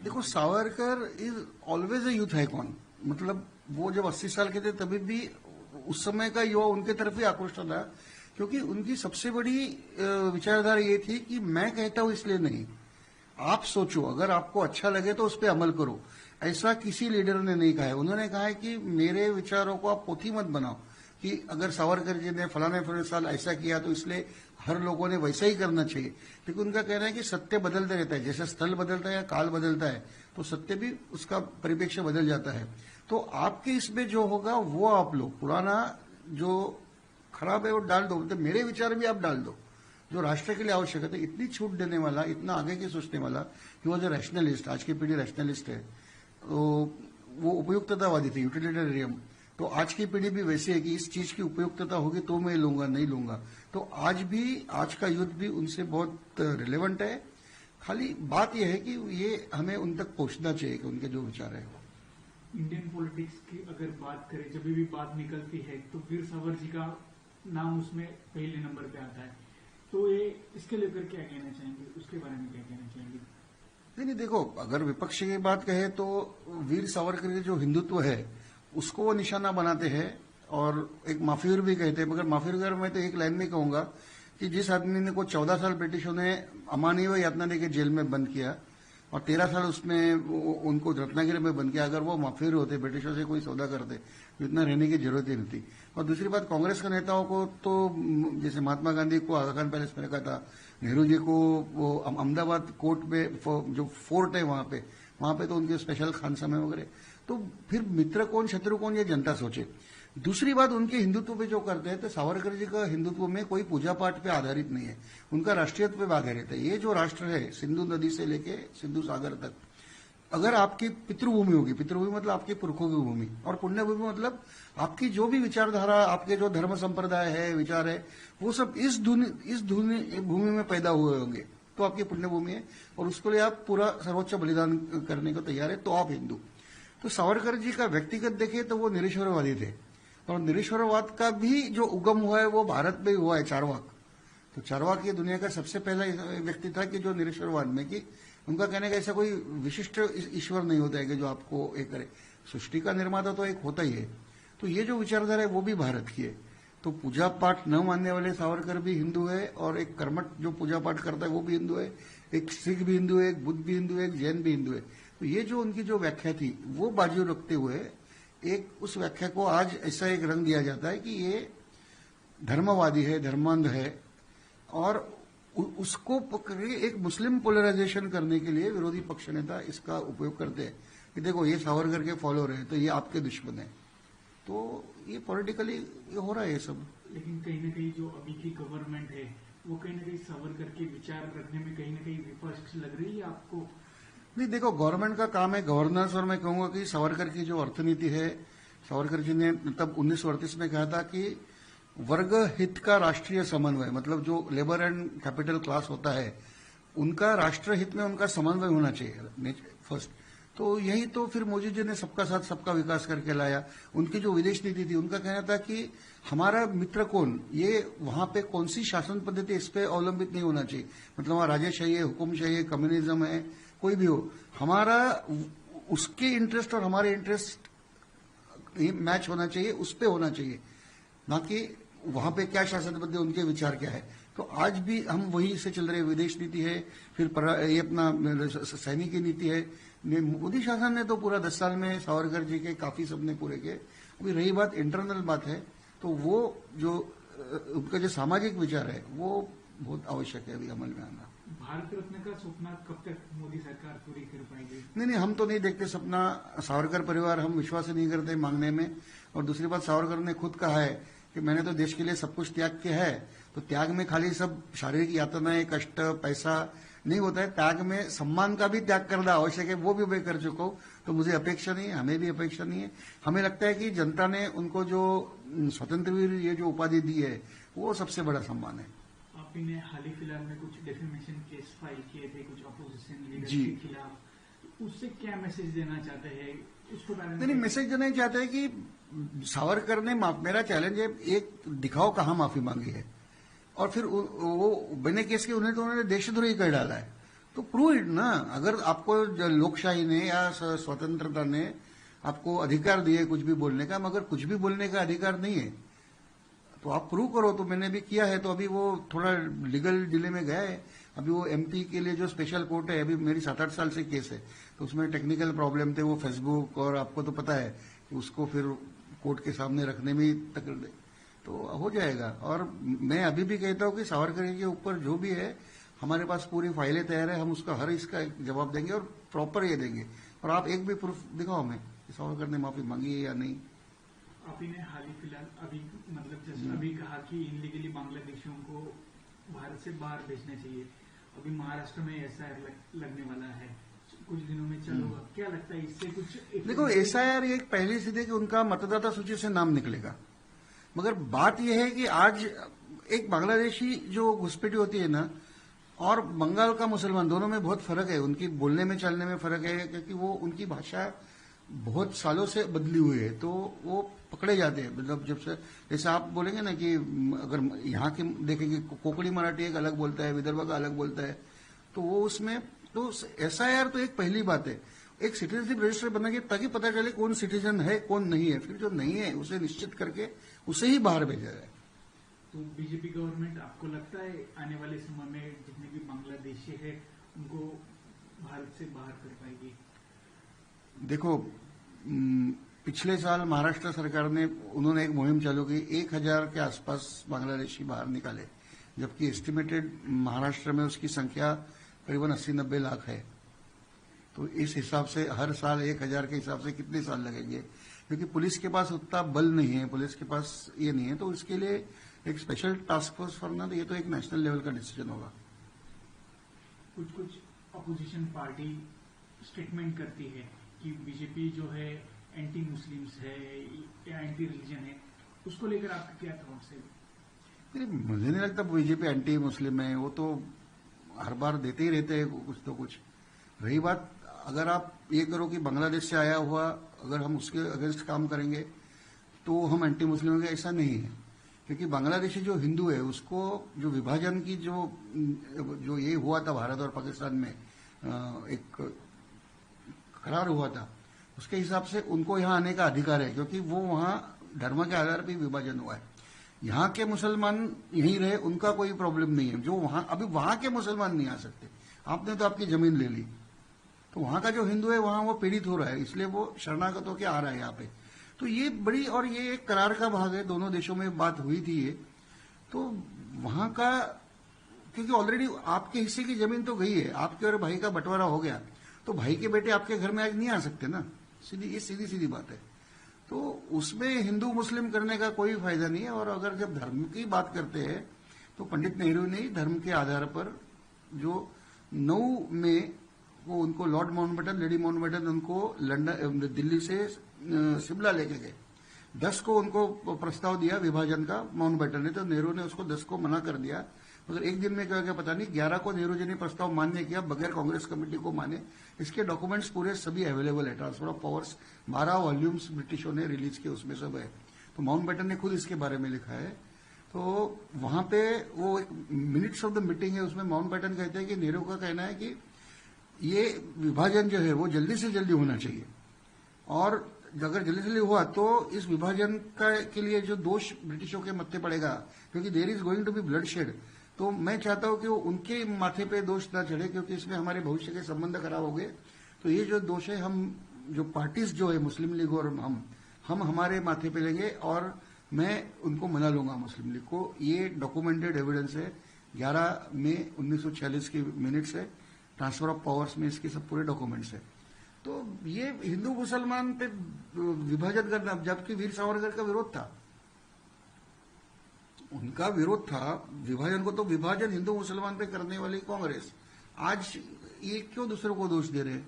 देखो, Savarkar is always a youth icon. मतलब वो जब 80 साल के थे तभी भी उस समय का युवा उनके तरफ ही आकृष्ट था, क्योंकि उनकी सबसे बड़ी विचारधारा ये थी कि मैं कहता हूं इसलिए नहीं, आप सोचो, अगर आपको अच्छा लगे तो उस पर अमल करो। ऐसा किसी लीडर ने नहीं कहा है। उन्होंने कहा है कि मेरे विचारों को आप पोथी मत बनाओ कि अगर सावरकर जी ने फलाने साल ऐसा किया तो इसलिए हर लोगों ने वैसा ही करना चाहिए। क्योंकि उनका कहना है कि सत्य बदलते रहता है, जैसे स्थल बदलता है या काल बदलता है तो सत्य भी उसका परिप्रेक्ष्य बदल जाता है। तो आपके इसमें जो होगा वो आप लोग पुराना जो खराब है वो डाल दो, मतलब मेरे विचार भी आप डाल दो जो राष्ट्र के लिए आवश्यक है। तो इतनी छूट देने वाला, इतना आगे की सोचने वाला, कि वो जो रैशनलिस्ट, आज की पीढ़ी रैशनलिस्ट है, तो वो उपयुक्ततावादी थे, यूटिलिटेरियन। तो आज की पीढ़ी भी वैसी है कि इस चीज की उपयुक्तता होगी तो मैं लूंगा, नहीं लूंगा। तो आज भी, आज का युद्ध भी उनसे बहुत रिलेवेंट है। खाली बात यह है कि ये हमें उन तक पहुंचना चाहिए कि उनके जो विचार है। इंडियन पॉलिटिक्स की अगर बात करें, जब भी बात निकलती है तो वीर सावर जी का नाम उसमें पहले नंबर पे आता है। तो ये इसके लेकर क्या कहना चाहेंगे, उसके बारे में क्या कहना चाहेंगे? नहीं, देखो, अगर विपक्ष की बात कहे तो वीर सावरकर के जो हिंदुत्व है उसको वो निशाना बनाते हैं और एक माफियर भी कहते हैं। मगर माफियर मैं तो एक लाइन में कहूंगा कि जिस आदमी ने को 14 साल ब्रिटिशों ने अमानवीय यातना देकर जेल में बंद किया और 13 साल उसमें उनको रत्नागिरी में बंद किया, अगर वो माफियर होते, ब्रिटिशों से कोई सौदा करते तो इतना रहने की जरूरत ही नहीं थी। और दूसरी बात, कांग्रेस के नेताओं को तो जैसे महात्मा गांधी को आगा खान पैलेस में रखा था, नेहरू जी को वो अहमदाबाद कोर्ट में जो फोर्ट है वहां पे तो उनके स्पेशल खानसामे वगैरह। तो फिर मित्र कौन शत्रु कौन ये जनता सोचे। दूसरी बात, उनके हिंदुत्व पे जो करते हैं तो सावरकर जी का हिंदुत्व में कोई पूजा पाठ पे आधारित नहीं है, उनका राष्ट्रीयत्व पे आधारित है। ये जो राष्ट्र है सिंधु नदी से लेके सिंधु सागर तक, अगर आपकी पितृभूमि होगी, पितृभूमि मतलब आपकी पुरखों की भूमि, और पुण्यभूमि मतलब आपकी जो भी विचारधारा, आपके जो धर्म संप्रदाय है, विचार है, वो सब इस भूमि में पैदा हुए होंगे तो आपकी पुण्यभूमि है और उसके लिए आप पूरा सर्वोच्च बलिदान करने को तैयार है तो आप हिंदू। तो सावरकर जी का व्यक्तिगत देखें तो वो निरीश्वरवादी थे और निरीश्वरवाद का भी जो उगम हुआ है वो भारत में हुआ है, चारवाक। तो चारवाक ये दुनिया का सबसे पहला व्यक्ति था कि जो निरीश्वरवाद में, कि उनका कहने का ऐसा कोई विशिष्ट ईश्वर नहीं होता है कि जो आपको एक करे, सृष्टि का निर्माता तो एक होता ही है। तो ये जो विचारधारा है वो भी भारत की है। तो पूजा पाठ न मानने वाले सावरकर भी हिंदू है और एक कर्मठ जो पूजा पाठ करता है वो भी हिंदू है, एक सिख भी हिंदू है, एक बुद्ध भी हिंदू है, एक जैन भी हिंदू है। तो ये जो उनकी जो व्याख्या थी वो बाजू रखते हुए एक उस व्याख्या को आज ऐसा एक रंग दिया जाता है कि ये धर्मवादी है, धर्मांध है, और उसको एक मुस्लिम पोलराइजेशन करने के लिए विरोधी पक्ष नेता इसका उपयोग करते हैं कि देखो ये सावरकर के फॉलोअर है तो ये आपके दुश्मन है। तो ये पॉलिटिकली ये हो रहा है ये सब। लेकिन कहीं ना कहीं जो अभी की गवर्नमेंट है वो कहीं ना कहीं सावरकर के विचार रखने में कहीं ना कहीं विपक्ष लग रही है आपको? नहीं, देखो, गवर्नमेंट का काम है गवर्नेंस, और मैं कहूंगा कि सावरकर की जो अर्थनीति है, सावरकर जी ने तब 1938 में कहा था कि वर्ग हित का राष्ट्रीय समन्वय, मतलब जो लेबर एंड कैपिटल क्लास होता है उनका राष्ट्र हित में उनका समन्वय होना चाहिए फर्स्ट। तो यही तो फिर मोदी जी ने सबका साथ सबका विकास करके लाया। उनकी जो विदेश नीति थी, उनका कहना था कि हमारा मित्र कौन, ये वहां पे कौन सी शासन पद्धति, इस पे अवलंबित नहीं होना चाहिए। मतलब वहां राजेशाही है, हुकुमशाही है, कम्युनिज्म है, कोई भी हो, हमारा उसके इंटरेस्ट और हमारे इंटरेस्ट मैच होना चाहिए, उस पे होना चाहिए, ना कि वहां पे क्या शासन पद्धति, उनके विचार क्या है। तो आज भी हम वही से चल रहे, विदेश नीति है, फिर ये अपना सैनिक नीति है। मोदी शासन ने तो पूरा 10 साल में सावरकर जी के काफी सबने पूरे किए। अभी रही बात इंटरनल बात है, तो वो जो उनका जो सामाजिक विचार है वो बहुत आवश्यक है अभी अमल में आना। भारत रत्न का सपना कब तक मोदी सरकार पूरी कर पाएगी? नहीं, हम तो नहीं देखते सपना। सावरकर परिवार, हम विश्वास नहीं करते मांगने में। और दूसरी बात, सावरकर ने खुद कहा है कि मैंने तो देश के लिए सब कुछ त्याग किया है। तो त्याग में खाली सब शारीरिक यातनाएं, कष्ट, पैसा नहीं होता है, त्याग में सम्मान का भी त्याग करना आवश्यक है, वो भी मैं कर चुका हूं। तो मुझे अपेक्षा नहीं है, हमें भी अपेक्षा नहीं है। हमें लगता है कि जनता ने उनको जो स्वतंत्र वीर ये जो उपाधि दी है वो सबसे बड़ा सम्मान है। आपने हाल ही फिलहाल में कुछ डेफेमेशन केस फाइल किए थे कुछ अपोजिशन लीडर के खिलाफ, उससे क्या मैसेज देना चाहते हैं उसको? नहीं, मैसेज देना ही चाहते हैं कि सावरकर ने मेरा चैलेंज है, एक दिखाओ कहां माफी मांगी है, और फिर वो बिना केस के उन्हें तो उन्होंने देशद्रोही कर डाला है। तो प्रूव इट ना। अगर आपको लोकशाही ने या स्वतंत्रता ने आपको अधिकार दिए कुछ भी बोलने का, मगर कुछ भी बोलने का अधिकार नहीं है, तो आप प्रूव करो। तो मैंने भी किया है, तो अभी वो थोड़ा लीगल डिले में गया है। अभी वो एमपी के लिए जो स्पेशल कोर्ट है, अभी मेरी 7-8 साल से केस है, तो उसमें टेक्निकल प्रॉब्लम थे, वो फेसबुक और आपको तो पता है कि उसको फिर कोर्ट के सामने रखने में ही तो हो जाएगा। और मैं अभी भी कहता हूं कि सावरकर के ऊपर जो भी है, हमारे पास पूरी फाइलें तैयार है, हम उसका हर इसका जवाब देंगे और प्रॉपर ये देंगे। और आप एक भी प्रूफ दिखाओ हमें कि सावरकर ने माफी मांगी है या नहीं। आप ही ने हाल ही फिलहाल अभी मतलब जैसे अभी कहा कि इनलीगली बांग्लादेशियों को भारत से बाहर भेजना चाहिए। अभी महाराष्ट्र में एसआईआर लगने वाला है कुछ दिनों में, चलो क्या लगता है इससे कुछ? देखो, एसआईआर एक पहली सीधे कि उनका मतदाता सूची से नाम निकलेगा, मगर बात यह है कि आज एक बांग्लादेशी जो घुसपैठी होती है ना, और बंगाल का मुसलमान, दोनों में बहुत फर्क है। उनकी बोलने में चलने में फर्क है, क्योंकि वो उनकी भाषा बहुत सालों से बदली हुई है, तो वो पकड़े जाते हैं। मतलब जब से जैसे आप बोलेंगे ना कि अगर यहाँ के देखेंगे, कोंकणी मराठी एक अलग बोलता है, विदर्भ का अलग बोलता है, तो वो उसमें तो एसआईआर तो एक पहली बात है। एक सिटीजनशिप रजिस्टर बनाइए ताकि पता चले कौन सिटीजन है कौन नहीं है, फिर जो नहीं है उसे निश्चित करके उसे ही बाहर भेजा जाए। तो बीजेपी गवर्नमेंट आपको लगता है आने वाले समय में जितने भी बांग्लादेशी है उनको भारत से बाहर कर पाएगी? देखो, पिछले साल महाराष्ट्र सरकार ने उन्होंने एक मुहिम चालू की, 1000 के आसपास बांग्लादेशी बाहर निकाले, जबकि एस्टिमेटेड महाराष्ट्र में उसकी संख्या करीबन 80-90 लाख है। तो इस हिसाब से हर साल 1000 के हिसाब से कितने साल लगेंगे, क्योंकि पुलिस के पास उतना बल नहीं है, पुलिस के पास ये नहीं है। तो इसके लिए एक स्पेशल टास्क फोर्स फॉर्म, तो ये तो एक नेशनल लेवल का डिसीजन होगा। कुछ अपोजिशन पार्टी स्टेटमेंट करती है कि बीजेपी जो है एंटी मुस्लिम्स है या एंटी रिलीजन है, उसको लेकर आपका क्या थॉट्स है? मुझे नहीं लगता बीजेपी एंटी मुस्लिम है, वो तो हर बार देते ही रहते हैं कुछ तो कुछ। रही बात, अगर आप ये करो कि बांग्लादेश से आया हुआ अगर हम उसके अगेंस्ट काम करेंगे तो हम एंटी मुस्लिम होंगे, ऐसा नहीं है। क्योंकि बांग्लादेशी जो हिंदू है उसको जो विभाजन की जो ये हुआ था भारत और पाकिस्तान में, एक करार हुआ था, उसके हिसाब से उनको यहाँ आने का अधिकार है, क्योंकि वो वहाँ धर्म के आधार पर विभाजन हुआ है। यहाँ के मुसलमान यहीं रहे, उनका कोई प्रॉब्लम नहीं है। जो वहाँ अभी वहाँ के मुसलमान नहीं आ सकते, आपने तो आपकी जमीन ले ली, तो वहाँ का जो हिंदू है वहाँ वो पीड़ित हो रहा है, इसलिए वो शरणागत होकर आ रहा है यहाँ पे। तो ये बड़ी, और ये एक करार का भाग है, दोनों देशों में बात हुई थी ये। तो वहाँ का, क्योंकि ऑलरेडी आपके हिस्से की जमीन तो गई है, आपके और भाई का बंटवारा हो गया, तो भाई के बेटे आपके घर में आज नहीं आ सकते ना, सीधी बात है। तो उसमें हिंदू मुस्लिम करने का कोई फायदा नहीं है। और अगर जब धर्म की बात करते हैं तो पंडित नेहरू ने धर्म के आधार पर जो 9 में वो उनको लॉर्ड माउंटबेटन, लेडी माउंटबेटन उनको लंदन, दिल्ली से शिमला लेके गए। 10 को उनको प्रस्ताव दिया विभाजन का माउंटबेटन ने, तो नेहरू ने उसको 10 को मना कर दिया। मगर एक दिन में क्या गया पता नहीं, 11 को नेहरू जी ने प्रस्ताव मान्य किया बगैर कांग्रेस कमेटी को माने। इसके डॉक्यूमेंट्स पूरे सभी अवेलेबल है, ट्रांसफर ऑफ पावर्स 12 वॉल्यूम्स ब्रिटिशों ने रिलीज किए, उसमें सब है। तो माउंटबेटन ने खुद इसके बारे में लिखा है। तो वहां पे वो एक मिनट्स ऑफ द मीटिंग है, उसमें माउंटबेटन कहते हैं कि नेहरू का कहना है कि ये विभाजन जो है वो जल्दी से जल्दी होना चाहिए, और अगर जल्दी से जल्दी हुआ तो इस विभाजन के लिए जो दोष ब्रिटिशों के मत्थे पड़ेगा, क्योंकि there is going to be bloodshed, तो मैं चाहता हूं कि वो उनके माथे पे दोष ना चढ़े, क्योंकि इसमें हमारे भविष्य के संबंध खराब हो गए। तो ये जो दोष है, हम जो पार्टीज जो है मुस्लिम लीग और हम हमारे माथे पे लेंगे, और मैं उनको मना लूंगा मुस्लिम लीग को। ये डॉक्यूमेंटेड एविडेंस है, 11 मई 1946 की मिनट्स है, ट्रांसफर ऑफ पावर्स में इसके सब पूरे डॉक्यूमेंट्स है। तो ये हिंदू मुसलमान पे विभाजन करना, जबकि वीर सावरकर का विरोध था, उनका विरोध था विभाजन को, तो विभाजन हिंदू मुसलमान पे करने वाली कांग्रेस आज ये क्यों दूसरों को दोष दे रहे हैं?